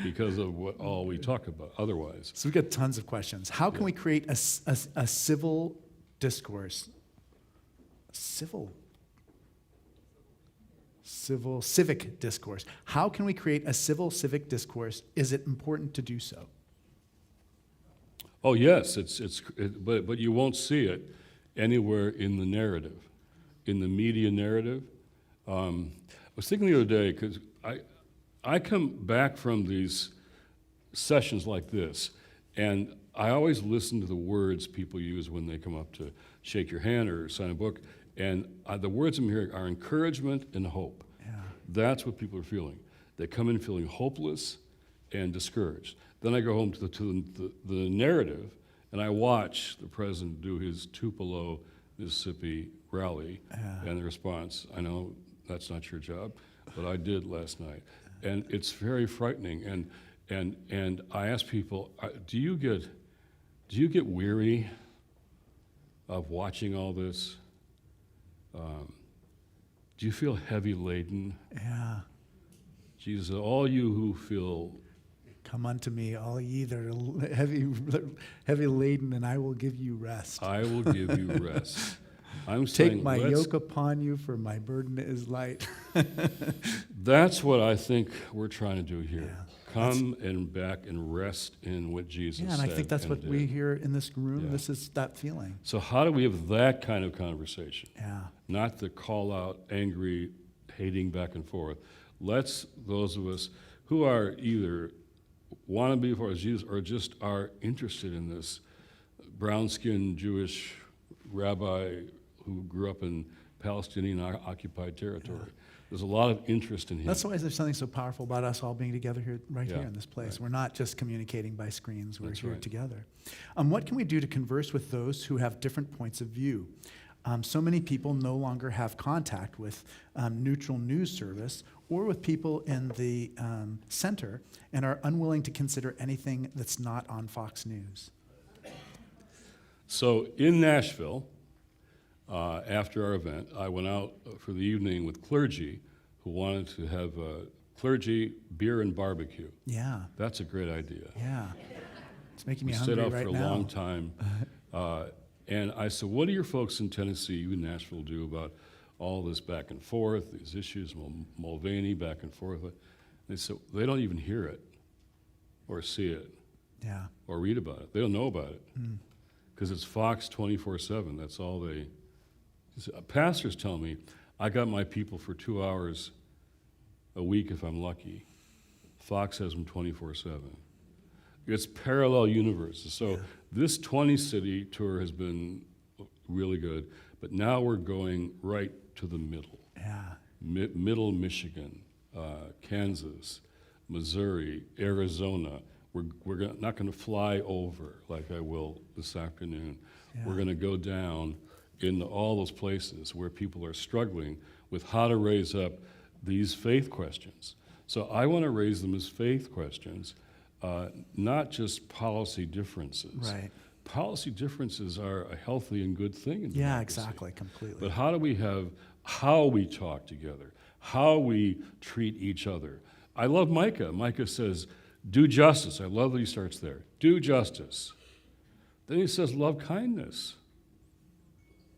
because of what all we talk about otherwise. So we got tons of questions. How can we create a civil discourse? Civic discourse. How can we create a civil civic discourse? Is it important to do so? Oh yes, but you won't see it anywhere in the narrative, in the media narrative. I was thinking the other day because I come back from these sessions like this, and I always listen to the words people use when they come up to shake your hand or sign a book, and the words I'm hearing are encouragement and hope. Yeah. That's what people are feeling. They come in feeling hopeless and discouraged. Then I go home to the narrative, and I watch the president do his Tupelo, Mississippi rally, and the response, I know that's not your job, but I did last night. And it's very frightening. And I ask people, do you get weary of watching all this? Do you feel heavy laden? Yeah. Jesus said, all you who feel Come unto me, all ye that are heavy laden, and I will give you rest. I will give you rest. I'm saying, Take my yoke upon you, for my burden is light. That's what I think we're trying to do here. Yeah. Come and back and rest in what Jesus said. Yeah, and I think that's what did. we hear in this room. Yeah. This is that feeling. So how do we have that kind of conversation? Yeah. Not the call out, angry, hating back and forth. Let's, those of us who are either want to be for Jesus or just are interested in this brown-skinned Jewish rabbi who grew up in Palestinian occupied territory. Yeah. There's a lot of interest in him. That's why there's something so powerful about us all being together here, Yeah, here in this place. right. We're not just communicating by screens, we're That's here right. together. What can we do to converse with those who have different points of view? So many people no longer have contact with neutral news service or with people in the center and are unwilling to consider anything that's not on Fox News. So in Nashville, after our event, I went out for the evening with clergy who wanted to have clergy, beer, and barbecue. Yeah, That's a great idea. yeah. It's making me We hungry stayed out right for a now. long time. And I said, what do your folks in Tennessee, you in Nashville, do about all this back and forth, these issues, Mulvaney back and forth? They said, they don't even hear it or see it Yeah. or read about it. They don't know about it because it's Fox 24/7. That's all they... Pastors tell me, I got my people for 2 hours a week if I'm lucky. Fox has them 24/7. It's parallel universes. So this 20-city tour has been really good, but now we're going right to the middle. Yeah. Middle Michigan, Kansas, Missouri, Arizona. We're not going to fly over like I will this afternoon. Yeah. We're going to go down in all those places where people are struggling with how to raise up these faith questions. So I want to raise them as faith questions, not just policy differences. Right. Policy differences are a healthy and good thing in democracy. Yeah, exactly, completely. But how do we have, how we talk together, how we treat each other. I love Micah. Micah says, do justice. I love that he starts there. Do justice. Then he says, love kindness,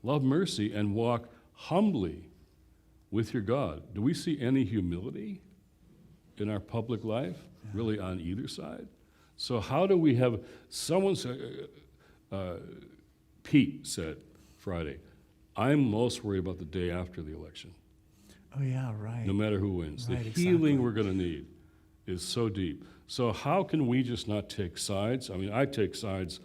love mercy, and walk humbly with your God. Do we see any humility in our public life, really on either side? So how do we have, someone said, Pete said Friday, I'm most worried about the day after the election, Oh, yeah, right. no matter who wins. Right, The exactly. healing we're going to need is so deep. So how can we just not take sides? I mean, I take sides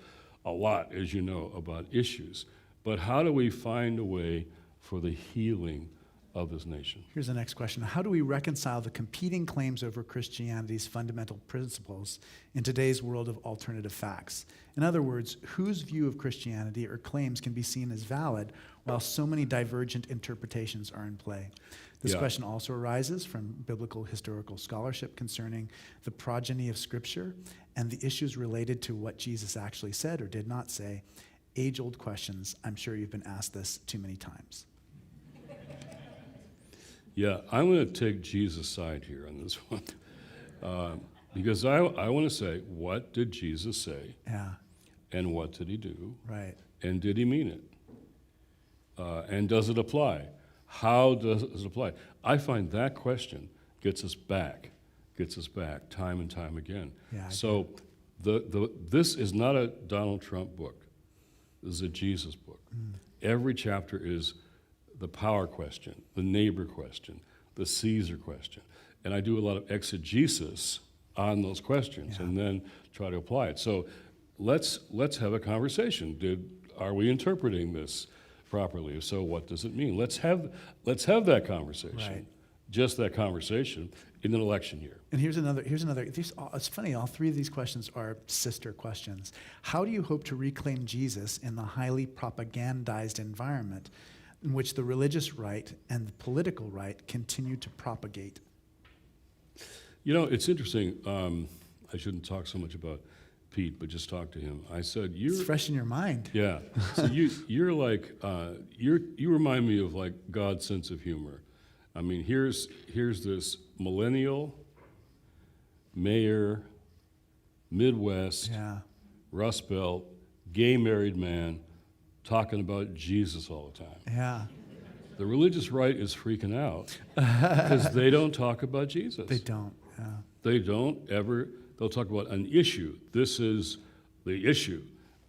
a lot, as you know, about issues. but how do we find a way for the healing of this nation? Here's the next question. How do we reconcile the competing claims over Christianity's fundamental principles in today's world of alternative facts? In other words, whose view of Christianity or claims can be seen as valid while so many divergent interpretations are in play? This question also arises from biblical historical scholarship concerning the progeny of Scripture and the issues related to what Jesus actually said or did not say. Age-old questions. I'm sure you've been asked this too many times. Yeah, I'm going to take Jesus' side here on this one. Because I want to say, what did Jesus say? Yeah. And what did he do? Right. And did he mean it? And does it apply? How does it apply? I find that question gets us back time and time again. Yeah, so this is not a Donald Trump book. This is a Jesus book. Every chapter is the power question, the neighbor question, the Caesar question. And I do a lot of exegesis on those questions and then try to apply it. So let's have a conversation. Are we interpreting this properly? If so, what does it mean? Let's have that conversation. Right. Just that conversation in an election year. And here's another. It's funny, all three of these questions are sister questions. How do you hope to reclaim Jesus in the highly propagandized environment in which the religious right and the political right continue to propagate? You know, it's interesting. I shouldn't talk so much about Pete, but just talk to him. I said, It's fresh in your mind. Yeah. So you're like, you remind me of like God's sense of humor. I mean, here's this millennial, mayor, Midwest, Rust Belt, gay married man talking about Jesus all the time. Yeah. The religious right is freaking out because they don't talk about Jesus. They don't. Yeah. They don't ever, they'll talk about an issue. This is the issue.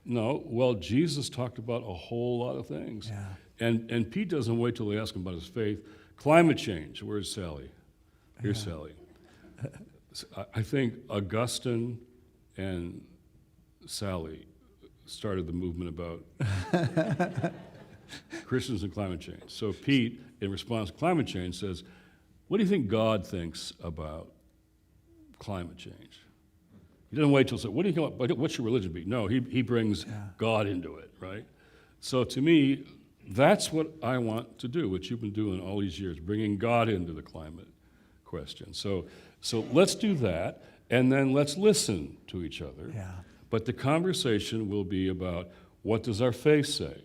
No, well, Jesus talked about a whole lot of things. Yeah. And Pete doesn't wait till they ask him about his faith. Climate change, where's Sally? Here's Sally. I think Augustine and Sally started the movement about Christians and climate change. So Pete, in response to climate change, says, what do you think God thinks about climate change? He doesn't wait till say, what's your religion be? No, he brings God into it, right? So to me, that's what I want to do, what you've been doing all these years, bringing God into the climate question. So let's do that, and then let's listen to each other. Yeah. But the conversation will be about, what does our faith say?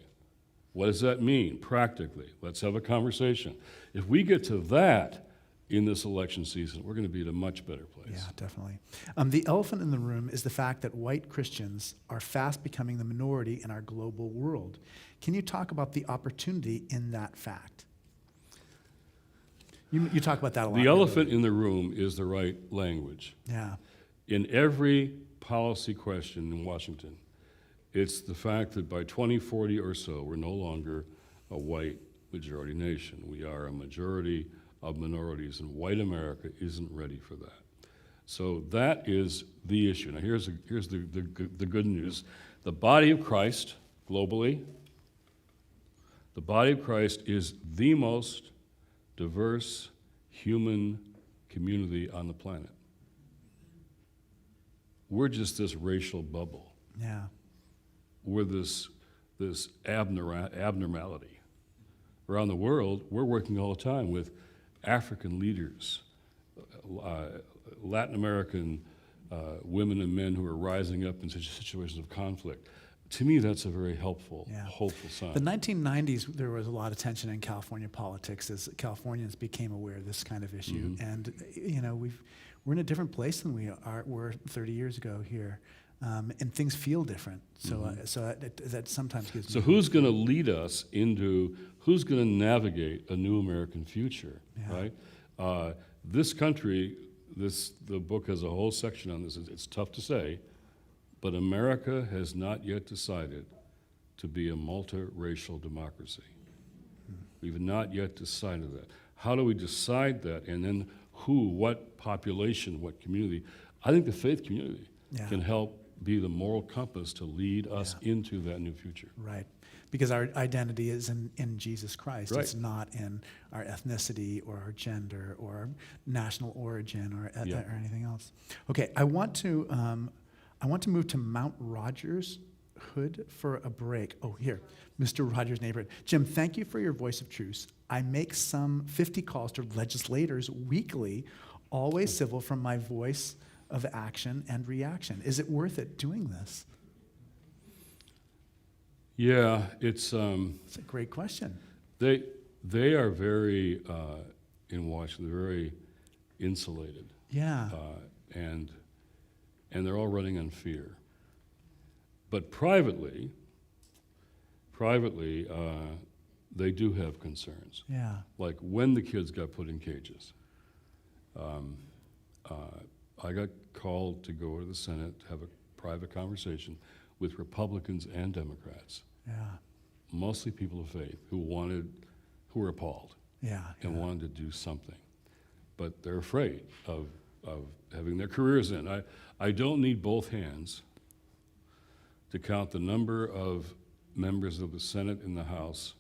What does that mean practically? Let's have a conversation. If we get to that in this election season, we're going to be at a much better place. Yeah, definitely. The elephant in the room is the fact that white Christians are fast becoming the minority in our global world. Can you talk about the opportunity in that fact? You talk about that a lot. The elephant in the room is the right language. Yeah. In every policy question in Washington, it's the fact that by 2040 or so, we're no longer a white majority nation. We are a majority of minorities, and white America isn't ready for that. So that is the issue. Now here's the good news. The body of Christ, globally, the body of Christ is the most diverse human community on the planet. We're just this racial bubble. Yeah. We're this abnormality. Around the world, we're working all the time with African leaders, Latin American women and men who are rising up in such situations of conflict. To me, that's a very helpful, hopeful sign. The 1990s, there was a lot of tension in California politics as Californians became aware of this kind of issue. Mm-hmm. And, you know, we're in a different place than we were 30 years ago here. And things feel different. So, that sometimes gives me So who's going to lead us into, who's going to navigate a new American future, right? This country, the book has a whole section on this. It's tough to say, but America has not yet decided to be a multiracial democracy. We've not yet decided that. How do we decide that? And then who, what population, what community? I think the faith community can help be the moral compass to lead us into that new future. Right. Because our identity is in Jesus Christ. Right. It's not in our ethnicity or our gender or our national origin or anything else. Okay, I want to move to Mount Rogers Hood for a break. Oh, here, Mr. Rogers' neighborhood. Jim, thank you for your voice of truth. I make some 50 calls to legislators weekly, always civil from my voice of action and reaction. Is it worth it doing this? Yeah, it's a great question. They are very in Washington, they're very insulated. Yeah. And they're all running on fear. But privately, they do have concerns. Yeah. Like when the kids got put in cages. I got called to go to the Senate to have a private conversation with Republicans and Democrats. Yeah. Mostly people of faith who were appalled. Yeah. And wanted to do something. But they're afraid of having their careers in. I don't need both hands to count the number of members of the Senate and the House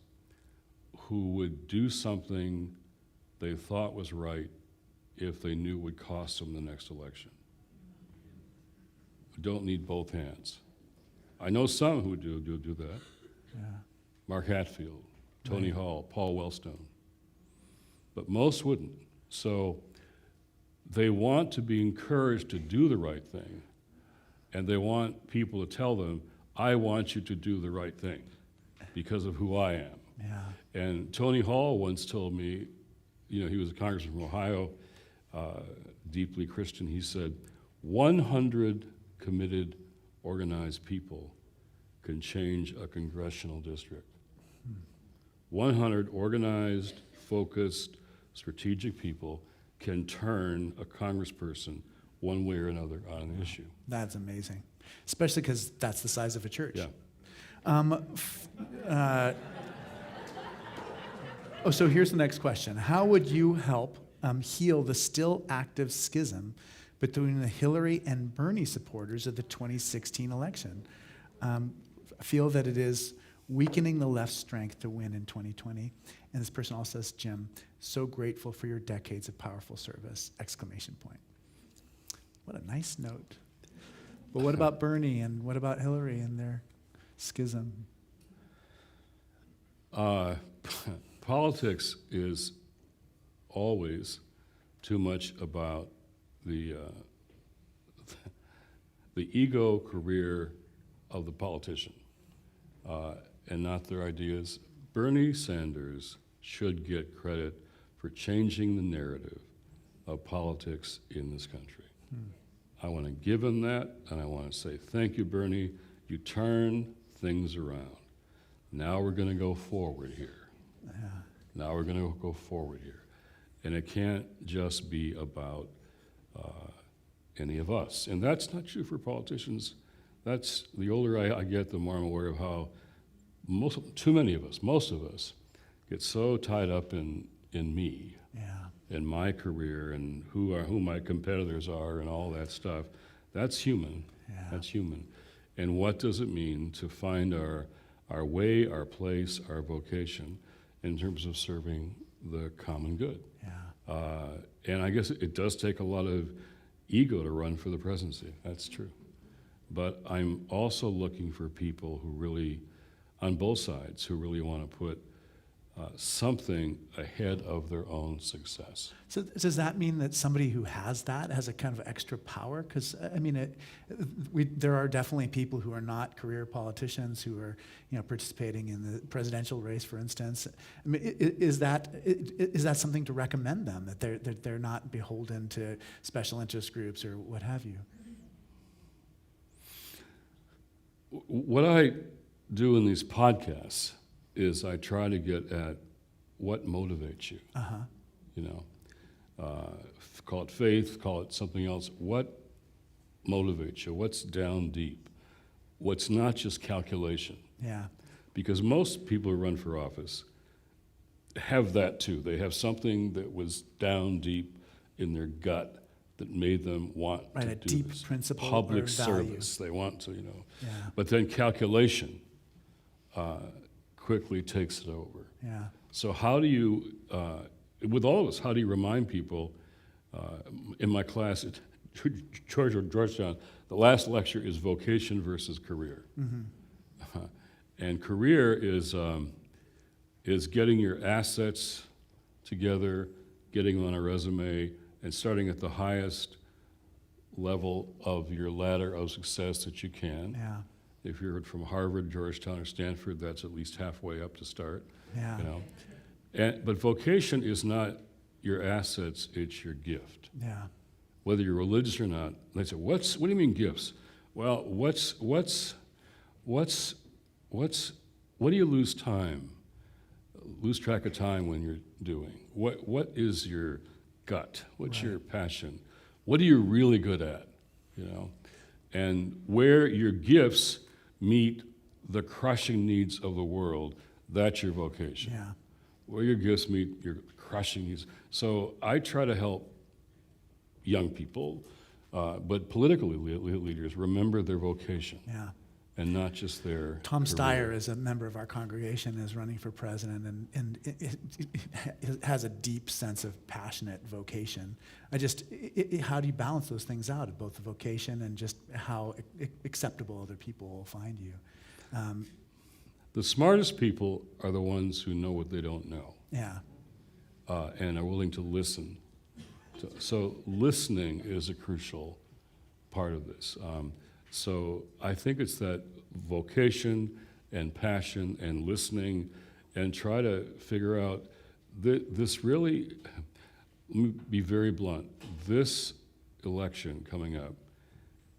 who would do something they thought was right if they knew it would cost them the next election. I don't need both hands. I know some who do that. Yeah. Mark Hatfield, Tony Hall, Paul Wellstone. But most wouldn't. So they want to be encouraged to do the right thing, and they want people to tell them, I want you to do the right thing because of who I am. Yeah. And Tony Hall once told me, he was a congressman from Ohio, deeply Christian. He said, 100 committed, organized people can change a congressional district. 100 organized, focused, strategic people can turn a congressperson one way or another on an issue. That's amazing, especially because that's the size of a church. Yeah. So here's the next question. How would you help heal the still active schism between the Hillary and Bernie supporters of the 2016 election? I feel that it is weakening the left's strength to win in 2020. And this person also says, Jim, so grateful for your decades of powerful service, ! What a nice note. But what about Bernie and what about Hillary and their schism? Politics is always too much about the ego career of the politician and not their ideas. Bernie Sanders should get credit for changing the narrative of politics in this country. I want to give him that, and I want to say, thank you, Bernie. You turned things around. Now we're going to go forward here. Yeah. Now we're going to go forward here. And it can't just be about any of us. And that's not true for politicians. That's, the older I get, the more I'm aware of how most of us, get so tied up in me. Yeah. In my career and who my competitors are and all that stuff. That's human. Yeah. That's human. And what does it mean to find our way, our place, our vocation in terms of serving the common good? Yeah. And I guess it does take a lot of ego to run for the presidency. That's true. But I'm also looking for people who really, on both sides, who really want to put something ahead of their own success. So does that mean that somebody who has that has a kind of extra power? Because I mean, there are definitely people who are not career politicians who are, participating in the presidential race, for instance. I mean, is that something to recommend them, that they're not beholden to special interest groups or what have you? What I do in these podcasts is I try to get at what motivates you. Call it faith, call it something else. What motivates you? What's down deep? What's not just calculation? Yeah. Because most people who run for office have that too. They have something that was down deep in their gut that made them want Right, to a do deep this. principle or Public value. service. They want to, Yeah. But then calculation quickly takes it over. Yeah. So how do you, with all of us, how do you remind people? In my class at Georgetown, the last lecture is vocation versus career. Mm-hmm. And career is getting your assets together, getting them on a resume, and starting at the highest level of your ladder of success that you can. Yeah. If you're from Harvard, Georgetown, or Stanford, that's at least halfway up to start. Yeah. But vocation is not your assets, it's your gift. Yeah. Whether you're religious or not, they say, what do you mean gifts? Well, what do you lose track of time when you're doing? What is your gut? What's your passion? What are you really good at? And where your gifts meet the crushing needs of the world, that's your vocation. Yeah. Where your gifts meet your crushing needs. So I try to help young people, but political leaders remember their vocation. Yeah. And not just their Tom career. Steyer is a member of our congregation, is running for president, and it has a deep sense of passionate vocation. How do you balance those things out, both the vocation and just how acceptable other people will find you? The smartest people are the ones who know what they don't know. Yeah. And are willing to listen. So listening is a crucial part of this. So I think it's that vocation and passion and listening, and try to figure out this really, let me be very blunt, this election coming up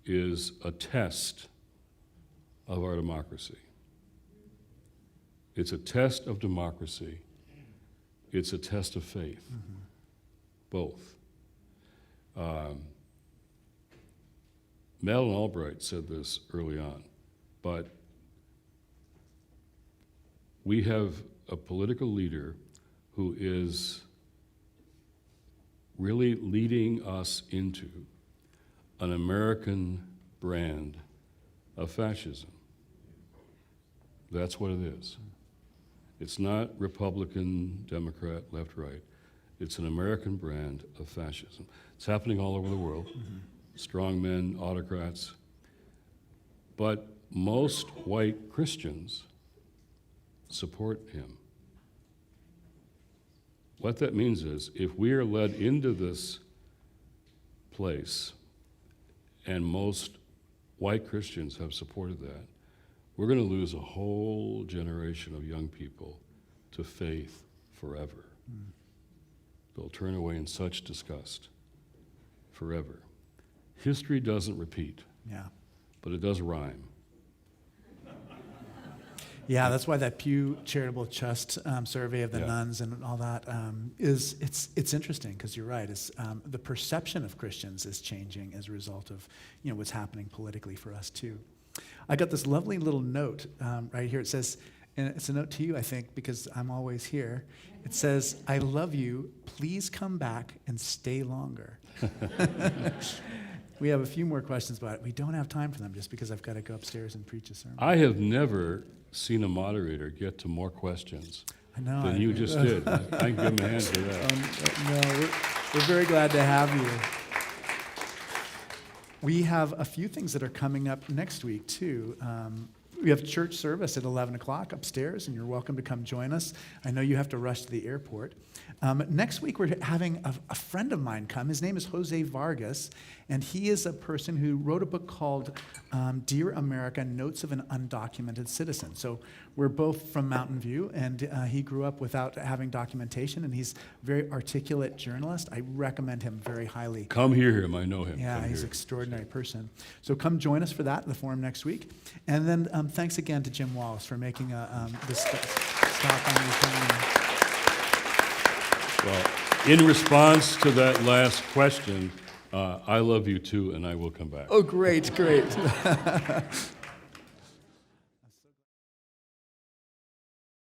is a test of our democracy. It's a test of democracy. It's a test of faith, both. Madeleine Albright said this early on, but we have a political leader who is really leading us into an American brand of fascism. That's what it is. It's not Republican, Democrat, left, right. It's an American brand of fascism. It's happening all over the world. Strongmen, autocrats. But most white Christians support him. What that means is, if we are led into this place, and most white Christians have supported that, we're going to lose a whole generation of young people to faith forever. They'll turn away in such disgust forever. History doesn't repeat, Yeah. but it does rhyme. Yeah, that's why that Pew Charitable Trust survey of the Yeah. nuns and all that it's interesting, because you're right. It's, the perception of Christians is changing as a result of what's happening politically for us too. I got this lovely little note right here. It says, and it's a note to you, I think, because I'm always here. It says, "I love you. Please come back and stay longer." We have a few more questions, but we don't have time for them just because I've got to go upstairs and preach a sermon. I have never seen a moderator get to more questions I know. than you just did. I can give him a hand for that. No, we're very glad to have you. We have a few things that are coming up next week, too. We have church service at 11 o'clock upstairs, and you're welcome to come join us. I know you have to rush to the airport. Next week, we're having a friend of mine come. His name is Jose Vargas, and he is a person who wrote a book called Dear America, Notes of an Undocumented Citizen. So we're both from Mountain View, and he grew up without having documentation, and he's a very articulate journalist. I recommend him very highly. Come hear him. I know him. Yeah, Come he's here. an extraordinary person. So come join us for that, the forum next week. And then thanks again to Jim Wallis for making this stop on the economy. Well, in response to that last question, I love you too, and I will come back. Oh, great, great.